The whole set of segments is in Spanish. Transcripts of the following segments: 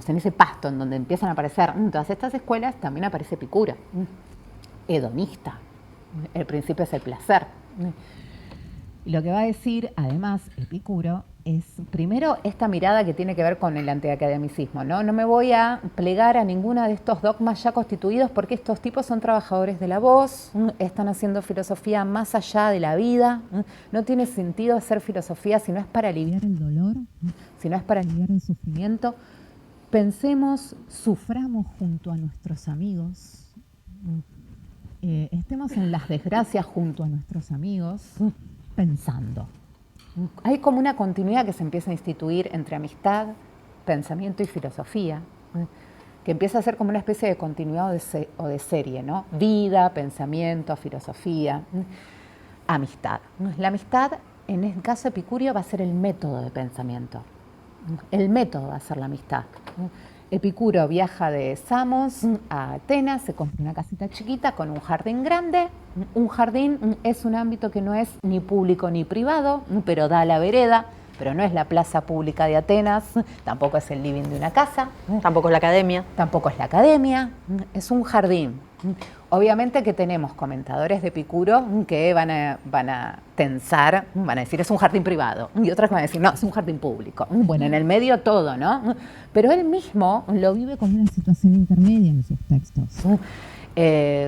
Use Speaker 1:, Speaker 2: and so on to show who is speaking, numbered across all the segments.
Speaker 1: digamos, en ese pasto en donde empiezan a aparecer todas estas escuelas, también aparece Epicuro, hedonista. El principio es el placer. Y lo que va a decir, además, Epicuro, es primero esta mirada que tiene que ver con el antiacademicismo, ¿no? No me voy a plegar a ninguno de estos dogmas ya constituidos porque estos tipos son trabajadores de la voz, están haciendo filosofía más allá de la vida, no tiene sentido hacer filosofía si no es para aliviar el dolor, si no es para aliviar el sufrimiento. Pensemos, suframos junto a nuestros amigos, estemos en las desgracias junto a nuestros amigos, pensando. Hay como una continuidad que se empieza a instituir entre amistad, pensamiento y filosofía, que empieza a ser como una especie de continuidad o de serie, ¿no? Vida, pensamiento, filosofía, amistad. La amistad, en el caso epicurio, va a ser el método de pensamiento. El método va a ser la amistad. Epicuro viaja de Samos a Atenas, se compra una casita chiquita con un jardín grande. Un jardín es un ámbito que no es ni público ni privado, pero da a la vereda, pero no es la plaza pública de Atenas, tampoco es el living de una casa.
Speaker 2: Tampoco es la academia.
Speaker 1: Tampoco es la academia, es un jardín. Obviamente que tenemos comentadores de Epicuro que van a tensar, van a decir es un jardín privado, y otros que van a decir no, es un jardín público. Bueno, en el medio todo, ¿no? Pero él mismo lo vive como una situación intermedia en sus textos,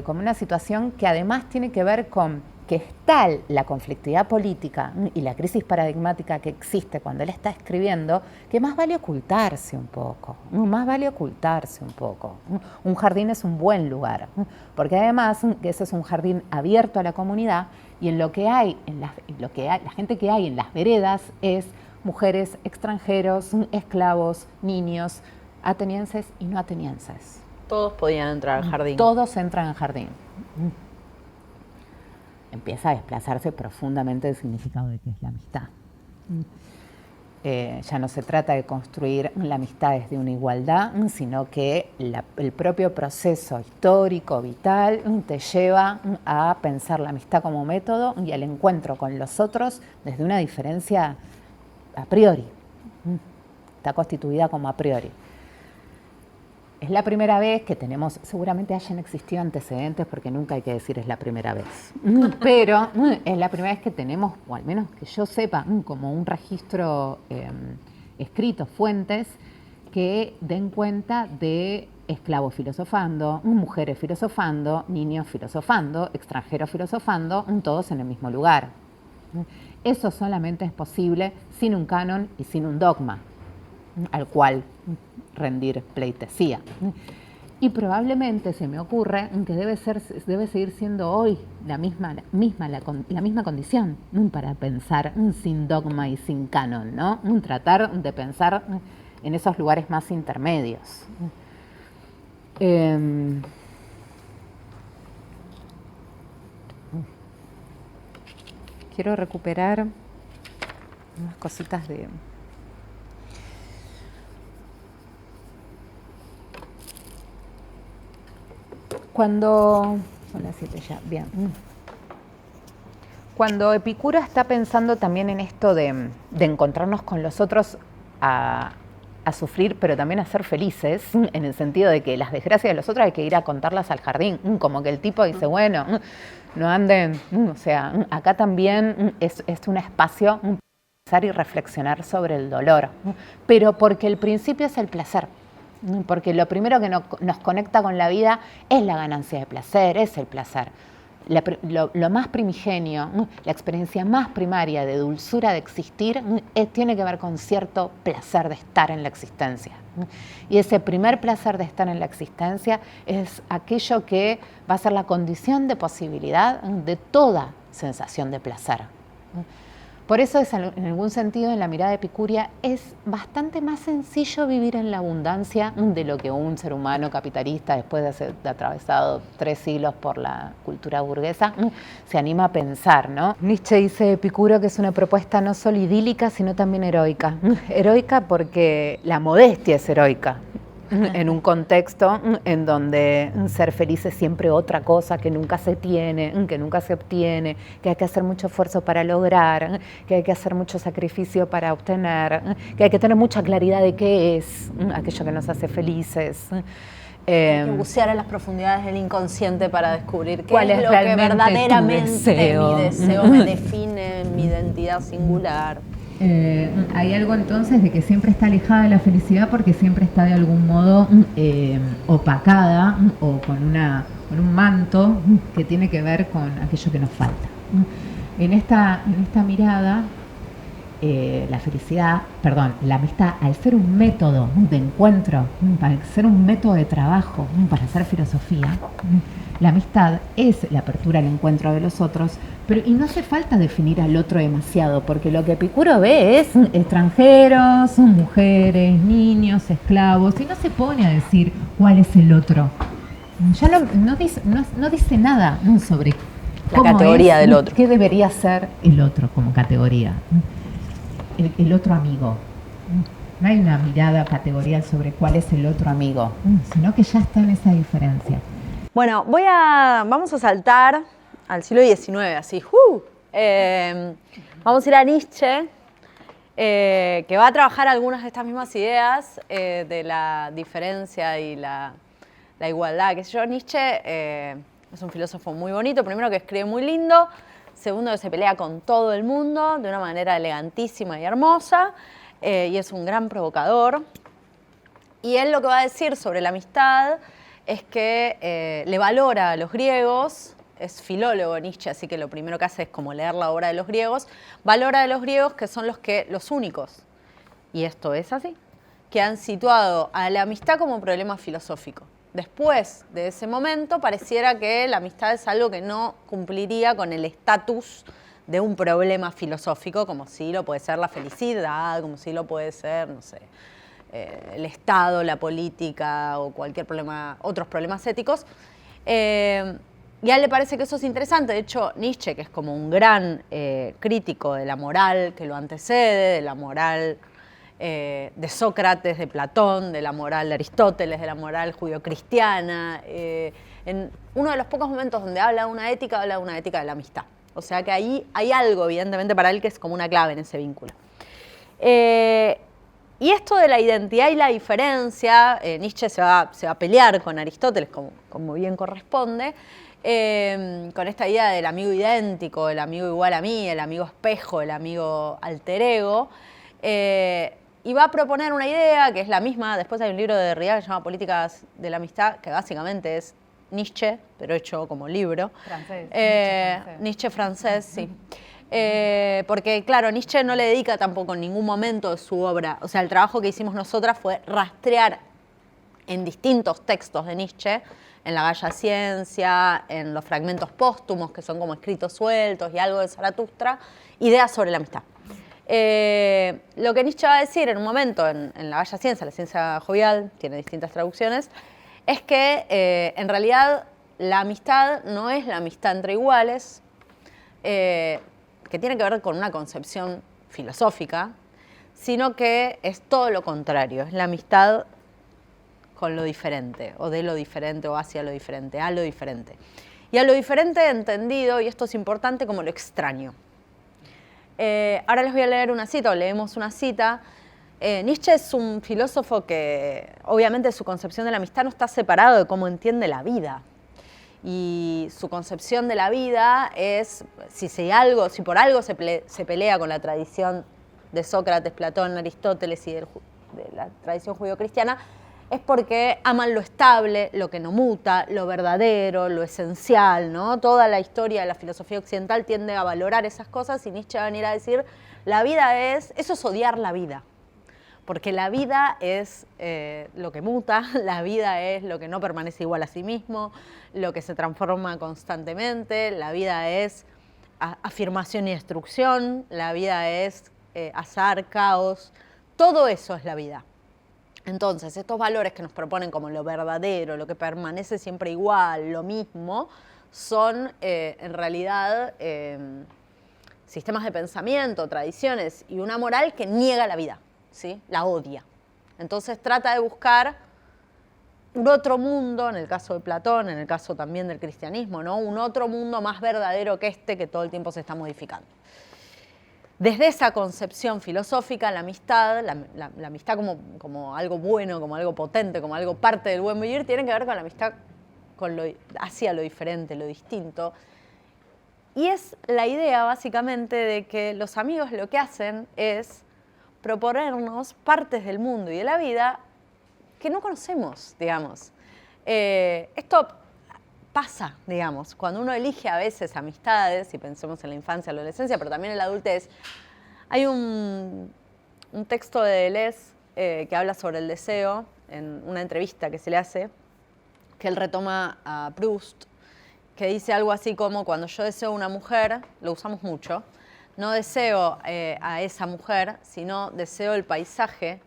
Speaker 1: como una situación que además tiene que ver con que es tal la conflictividad política y la crisis paradigmática que existe cuando él está escribiendo, que más vale ocultarse un poco, más vale ocultarse un poco. Un jardín es un buen lugar, porque además ese es un jardín abierto a la comunidad y en lo que hay, la gente que hay en las veredas es mujeres, extranjeros, esclavos, niños, atenienses y no atenienses.
Speaker 2: Todos podían entrar al jardín.
Speaker 1: Todos entran al jardín. Empieza a desplazarse profundamente el significado de qué es la amistad. Ya no se trata de construir la amistad desde una igualdad, sino que el propio proceso histórico, vital, te lleva a pensar la amistad como método y al encuentro con los otros desde una diferencia a priori. Está constituida como a priori. Es la primera vez que tenemos, seguramente hayan existido antecedentes porque nunca hay que decir es la primera vez, pero es la primera vez que tenemos, o al menos que yo sepa, como un registro escrito, fuentes que den cuenta de esclavos filosofando, mujeres filosofando, niños filosofando, extranjeros filosofando, todos en el mismo lugar. Eso solamente es posible sin un canon y sin un dogma al cual rendir pleitesía. Y probablemente se me ocurre que debe seguir siendo hoy la misma condición para pensar sin dogma y sin canon, ¿no? Tratar de pensar en esos lugares más intermedios. Quiero recuperar unas cositas de... Cuando... Son las 7 ya, bien. Cuando Epicuro está pensando también en esto de encontrarnos con los otros a sufrir, pero también a ser felices, en el sentido de que las desgracias de los otros hay que ir a contarlas al jardín, como que el tipo dice, bueno, no anden, o sea, acá también es un espacio para pensar y reflexionar sobre el dolor, pero porque el principio es el placer. Porque lo primero que nos conecta con la vida es la ganancia de placer, es el placer. Lo más primigenio, la experiencia más primaria de dulzura de existir, tiene que ver con cierto placer de estar en la existencia. Y ese primer placer de estar en la existencia es aquello que va a ser la condición de posibilidad de toda sensación de placer. Por eso en algún sentido, en la mirada epicuria, es bastante más sencillo vivir en la abundancia de lo que un ser humano capitalista, después de haber atravesado 3 siglos por la cultura burguesa, se anima a pensar, ¿no? Nietzsche dice de Epicuro que es una propuesta no solo idílica, sino también heroica. Heroica porque la modestia es heroica. en un contexto en donde ser feliz es siempre otra cosa que nunca se tiene, que nunca se obtiene, que hay que hacer mucho esfuerzo para lograr, que hay que hacer mucho sacrificio para obtener, que hay que tener mucha claridad de qué es aquello que nos hace felices.
Speaker 2: Hay que bucear en las profundidades del inconsciente para descubrir qué
Speaker 1: ¿Cuál
Speaker 2: es
Speaker 1: es
Speaker 2: lo que
Speaker 1: realmente
Speaker 2: verdaderamente
Speaker 1: tu deseo?
Speaker 2: mi deseo me define, mi identidad singular.
Speaker 1: Hay algo entonces de que siempre está alejada de la felicidad porque siempre está de algún modo opacada o con un manto que tiene que ver con aquello que nos falta. En esta mirada, la amistad, al ser un método de encuentro, al ser un método de trabajo para hacer filosofía, la amistad es la apertura al encuentro de los otros, y no hace falta definir al otro demasiado, porque lo que Epicuro ve es extranjeros, mujeres, niños, esclavos, y no se pone a decir cuál es el otro. Ya no dice nada sobre
Speaker 2: la categoría del otro.
Speaker 1: ¿Qué debería ser el otro como categoría? El otro amigo. No hay una mirada categorial sobre cuál es el otro amigo, sino que ya está en esa diferencia.
Speaker 2: Bueno, vamos a saltar al siglo XIX, así. Vamos a ir a Nietzsche, que va a trabajar algunas de estas mismas ideas de la diferencia y la igualdad. Qué sé yo, Nietzsche es un filósofo muy bonito, primero que escribe muy lindo, segundo que se pelea con todo el mundo de una manera elegantísima y hermosa, y es un gran provocador. Y él lo que va a decir sobre la amistad es que le valora a los griegos, es filólogo Nietzsche, así que lo primero que hace es como leer la obra de los griegos, valora a los griegos que son los únicos, y esto es así, que han situado a la amistad como problema filosófico. Después de ese momento pareciera que la amistad es algo que no cumpliría con el estatus de un problema filosófico, como si lo puede ser la felicidad, como si lo puede ser, no sé, el Estado, la política o cualquier problema, otros problemas éticos. Y a él le parece que eso es interesante. De hecho, Nietzsche, que es como un gran crítico de la moral que lo antecede, de la moral de Sócrates, de Platón, de la moral de Aristóteles, de la moral judio-cristiana, en uno de los pocos momentos donde habla de una ética de la amistad. O sea que ahí hay algo, evidentemente, para él que es como una clave en ese vínculo. Y esto de la identidad y la diferencia, Nietzsche se va a pelear con Aristóteles, como bien corresponde, con esta idea del amigo idéntico, el amigo igual a mí, el amigo espejo, el amigo alter ego, y va a proponer una idea que es la misma. Después hay un libro de Derrida que se llama Políticas de la Amistad, que básicamente es Nietzsche, pero hecho como libro. Nietzsche francés, sí. Porque, claro, Nietzsche no le dedica tampoco en ningún momento de su obra. O sea, el trabajo que hicimos nosotras fue rastrear en distintos textos de Nietzsche, en La Bella Ciencia, en los fragmentos póstumos, que son como escritos sueltos, y algo de Zaratustra, ideas sobre la amistad. Lo que Nietzsche va a decir en un momento en La Bella Ciencia, la ciencia jovial, tiene distintas traducciones, es que en realidad la amistad no es la amistad entre iguales, que tiene que ver con una concepción filosófica, sino que es todo lo contrario, es la amistad con lo diferente, o de lo diferente, o hacia lo diferente, a lo diferente. Y a lo diferente entendido, y esto es importante, como lo extraño. Ahora les voy a leer una cita, o leemos una cita. Nietzsche es un filósofo que, obviamente, su concepción de la amistad no está separado de cómo entiende la vida. Y su concepción de la vida es, si por algo se pelea con la tradición de Sócrates, Platón, Aristóteles y de la tradición judio-cristiana, es porque aman lo estable, lo que no muta, lo verdadero, lo esencial, ¿no? Toda la historia de la filosofía occidental tiende a valorar esas cosas, y Nietzsche va a venir a decir, eso es odiar la vida. Porque la vida es lo que muta, la vida es lo que no permanece igual a sí mismo, lo que se transforma constantemente, la vida es afirmación y destrucción, la vida es azar, caos, todo eso es la vida. Entonces, estos valores que nos proponen como lo verdadero, lo que permanece siempre igual, lo mismo, son en realidad sistemas de pensamiento, tradiciones y una moral que niega la vida, ¿sí? La odia. Entonces trata de buscar un otro mundo, en el caso de Platón, en el caso también del cristianismo, ¿no? Un otro mundo más verdadero que este que todo el tiempo se está modificando. Desde esa concepción filosófica, la amistad, la amistad como algo bueno, como algo potente, como algo parte del buen vivir, tiene que ver con la amistad hacia lo diferente, lo distinto. Y es la idea, básicamente, de que los amigos lo que hacen es proponernos partes del mundo y de la vida que no conocemos, digamos. Esto pasa, digamos, cuando uno elige a veces amistades, y pensemos en la infancia, la adolescencia, pero también en la adultez. Hay un texto de Deleuze que habla sobre el deseo, en una entrevista que se le hace, que él retoma a Proust, que dice algo así como: cuando yo deseo una mujer, lo usamos mucho, no deseo a esa mujer, sino deseo el paisaje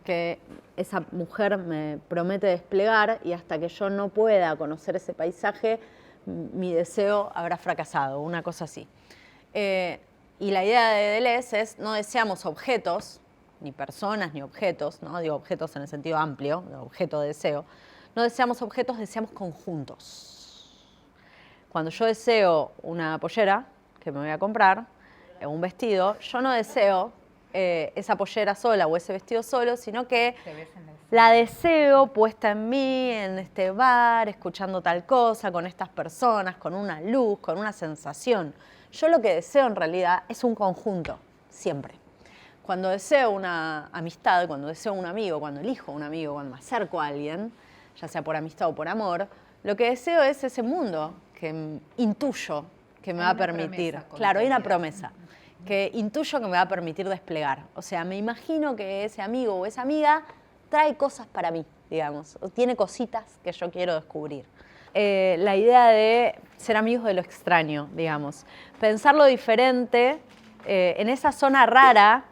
Speaker 2: que esa mujer me promete desplegar, y hasta que yo no pueda conocer ese paisaje, mi deseo habrá fracasado, una cosa así. Y la idea de Deleuze es: no deseamos objetos, ni personas, ni objetos, ¿no? Digo objetos en el sentido amplio, de objeto de deseo. No deseamos objetos, deseamos conjuntos. Cuando yo deseo una pollera que me voy a comprar, un vestido, yo no deseo esa pollera sola o ese vestido solo, sino que la deseo puesta en mí, en este bar, escuchando tal cosa, con estas personas, con una luz, con una sensación. Yo lo que deseo en realidad es un conjunto, siempre. Cuando deseo una amistad, cuando deseo un amigo, cuando elijo un amigo, cuando me acerco a alguien, ya sea por amistad o por amor, lo que deseo es ese mundo que intuyo que me va a permitir. Claro, hay una promesa que intuyo que me va a permitir desplegar. O sea, me imagino que ese amigo o esa amiga trae cosas para mí, digamos, o tiene cositas que yo quiero descubrir. La idea de ser amigos de lo extraño, digamos. Pensar lo diferente en esa zona rara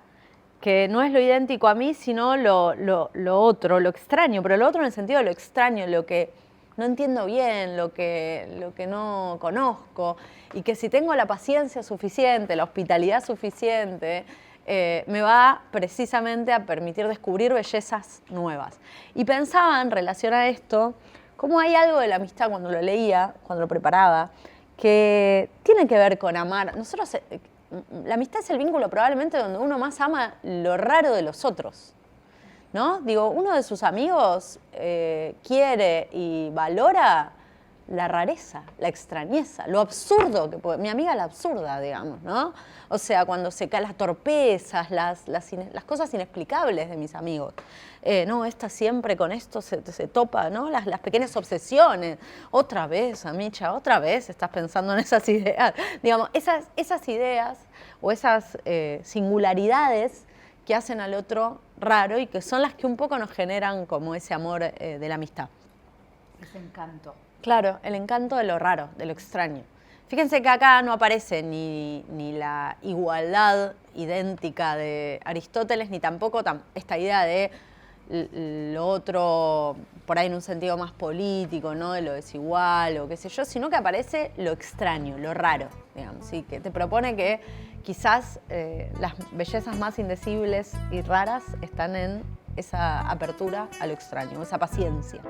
Speaker 2: que no es lo idéntico a mí, sino lo otro, lo extraño, pero lo otro en el sentido de lo extraño, lo que no entiendo bien, lo que no conozco, y que si tengo la paciencia suficiente, la hospitalidad suficiente, me va precisamente a permitir descubrir bellezas nuevas. Y pensaba en relación a esto, cómo hay algo de la amistad cuando lo leía, cuando lo preparaba, que tiene que ver con amar. La amistad es el vínculo probablemente donde uno más ama lo raro de los otros, ¿no? Digo, uno de sus amigos quiere y valora la rareza, la extrañeza, lo absurdo, mi amiga la absurda, digamos, ¿no? O sea, cuando se caen las torpezas, las cosas inexplicables de mis amigos. No, esta siempre con esto se topa, ¿no? Las pequeñas obsesiones. Otra vez, Amicha, otra vez estás pensando en esas ideas. Digamos, esas ideas o esas singularidades que hacen al otro raro y que son las que un poco nos generan como ese amor de la amistad.
Speaker 1: Ese encanto.
Speaker 2: Claro, el encanto de lo raro, de lo extraño. Fíjense que acá no aparece ni la igualdad idéntica de Aristóteles, ni tampoco esta idea de lo otro, por ahí en un sentido más político, ¿no? De lo desigual o qué sé yo, sino que aparece lo extraño, lo raro, digamos, ¿sí? Que te propone que quizás las bellezas más indecibles y raras están en esa apertura a lo extraño, esa paciencia.